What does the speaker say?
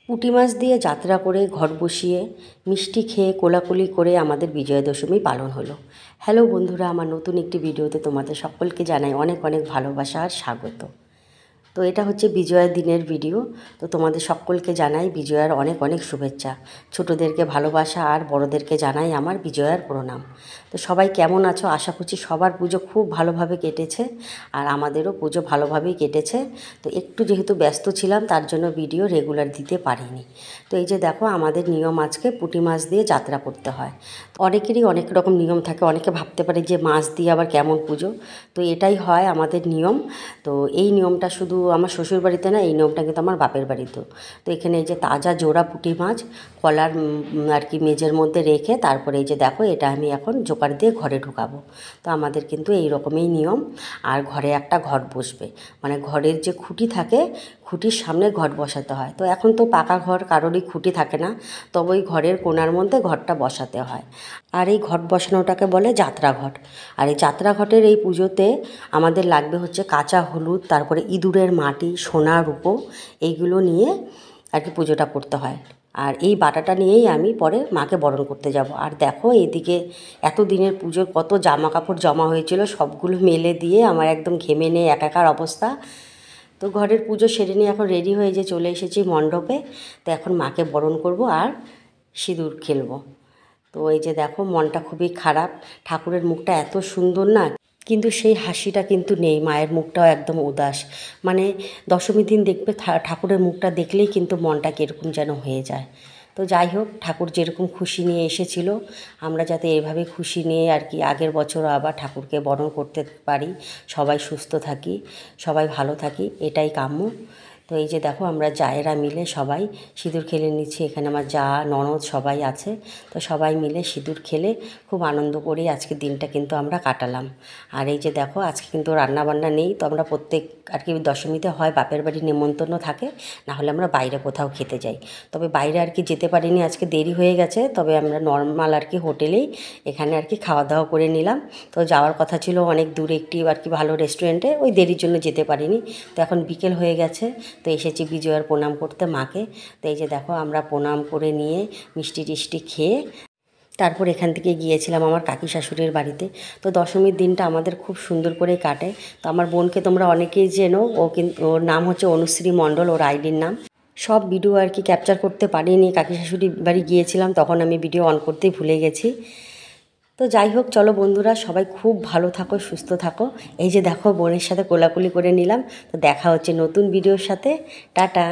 পুঁটি মাছ দিয়ে যাত্রা করে ঘর বসিয়ে মিষ্টি খেয়ে কোলাকুলি করে আমাদের বিজয়া দশমী পালন হলো। হ্যালো বন্ধুরা, আমার নতুন একটি ভিডিওতে তোমাদের সকলকে জানাই অনেক অনেক ভালোবাসা আর স্বাগত। তো এটা হচ্ছে বিজয়ার দিনের ভিডিও। তো তোমাদের সকলকে জানাই বিজয়ার অনেক অনেক শুভেচ্ছা। ছোটোদেরকে ভালোবাসা আর বড়োদেরকে জানাই আমার বিজয়ার প্রণাম। তো সবাই কেমন আছো? আশা করছি সবার পুজো খুব ভালোভাবে কেটেছে, আর আমাদেরও পুজো ভালোভাবেই কেটেছে। তো একটু যেহেতু ব্যস্ত ছিলাম তার জন্য ভিডিও রেগুলার দিতে পারিনি। তো এই যে দেখো, আমাদের নিয়ম আজকে পুঁটি মাছ দিয়ে যাত্রা করতে হয়। অনেকেরই অনেক রকম নিয়ম থাকে, অনেকে ভাবতে পারে যে মাছ দিয়ে আবার কেমন পুজো। তো এটাই হয় আমাদের নিয়ম। তো এই নিয়মটা শুধু আমার শ্বশুর বাড়িতে না, এই নিয়মটা কিন্তু আমার বাপের বাড়িতেও। তো এখানে এই যে তাজা জোড়া পুঁটি মাছ কলার আর কি মেজের মধ্যে রেখে তারপরে এই যে দেখো, এটা আমি এখন জোকার দিয়ে ঘরে ঢুকাবো। তো আমাদের কিন্তু এই রকমই নিয়ম। আর ঘরে একটা ঘট বসবে, মানে ঘরের যে খুঁটি থাকে, খুঁটির সামনে ঘট বসাতে হয়। তো এখন তো পাকা ঘর কারোরই খুঁটি থাকে না, তবে ওই ঘরের কোণার মধ্যে ঘরটা বসাতে হয়। আর এই ঘট বসানোটাকে বলে যাত্রা ঘট। আর এই যাত্রা ঘটের এই পুজোতে আমাদের লাগবে হচ্ছে কাঁচা হলুদ, তারপরে ইঁদুরের মাটি, সোনা রূপো, এইগুলো নিয়ে আর কি পুজোটা করতে হয়। আর এই বাটাটা নিয়েই আমি পরে মাকে বরণ করতে যাব। আর দেখো, এদিকে এত দিনের পুজোর কত জামা কাপড় জমা হয়েছিল, সবগুলো মেলে দিয়ে আমার একদম ঘেমে নিয়ে একাকার অবস্থা। তো ঘরের পুজো সেরে নিয়ে এখন রেডি হয়ে যে চলে এসেছি মণ্ডপে। তো এখন মাকে বরণ করব আর সিঁদুর খেলবো। তো এই যে দেখো, মনটা খুবই খারাপ। ঠাকুরের মুখটা এত সুন্দর না, কিন্তু সেই হাসিটা কিন্তু নেই। মায়ের মুখটাও একদম উদাস। মানে দশমীর দিন দেখবে ঠাকুরের মুখটা দেখলেই কিন্তু মনটা কীরকম যেন হয়ে যায়। তো যাই হোক, ঠাকুর যেরকম খুশি নিয়ে এসেছিল, আমরা যাতে এভাবে খুশি নিয়ে আর কি আগের বছরও আবার ঠাকুরকে বরণ করতে পারি, সবাই সুস্থ থাকি, সবাই ভালো থাকি, এটাই কাম্য। তো এই যে দেখো, আমরা জায়েরা মিলে সবাই সিঁদুর খেলে নিচ্ছি। এখানে আমার যা ননদ সবাই আছে। তো সবাই মিলে সিঁদুর খেলে খুব আনন্দ করেই আজকের দিনটা কিন্তু আমরা কাটালাম। আর এই যে দেখো, আজকে কিন্তু রান্নাবান্না নেই। তো আমরা প্রত্যেক আর কি দশমীতে হয় বাপের বাড়ি নেমন্তন্ন থাকে, না হলে আমরা বাইরে কোথাও খেতে যাই। তবে বাইরে আর কি যেতে পারিনি, আজকে দেরি হয়ে গেছে। তবে আমরা নর্মাল আর কি হোটেলেই এখানে আর কি খাওয়া দাওয়া করে নিলাম। তো যাওয়ার কথা ছিল অনেক দূরে একটি আর কি ভালো রেস্টুরেন্টে, ওই দেরির জন্য যেতে পারিনি। তো এখন বিকেল হয়ে গেছে, তো এসেছি বিজয়ার প্রণাম করতে মাকে। তো এই যে দেখো, আমরা প্রণাম করে নিয়ে মিষ্টি টিষ্টি খেয়ে তারপর এখান থেকে গিয়েছিলাম আমার কাকি শাশুড়ির বাড়িতে। তো দশমীর দিনটা আমাদের খুব সুন্দর করে কাটে। তো আমার বোনকে তোমরা অনেকেই চেনো, ও কিন্তু ওর নাম হচ্ছে অনুশ্রী মণ্ডল, ওর আইডির নাম। সব ভিডিও আর কি ক্যাপচার করতে পারিনি, কাকি শাশুড়ির বাড়ি গিয়েছিলাম তখন আমি ভিডিও অন করতেই ভুলে গেছি। তো যাই হোক, চলো বন্ধুরা, সবাই খুব ভালো থাকো, সুস্থ থাকো। এই যে দেখো, বোনের সাথে কোলাকুলি করে নিলাম। তো দেখা হচ্ছে নতুন ভিডিওর সাথে। টাটা।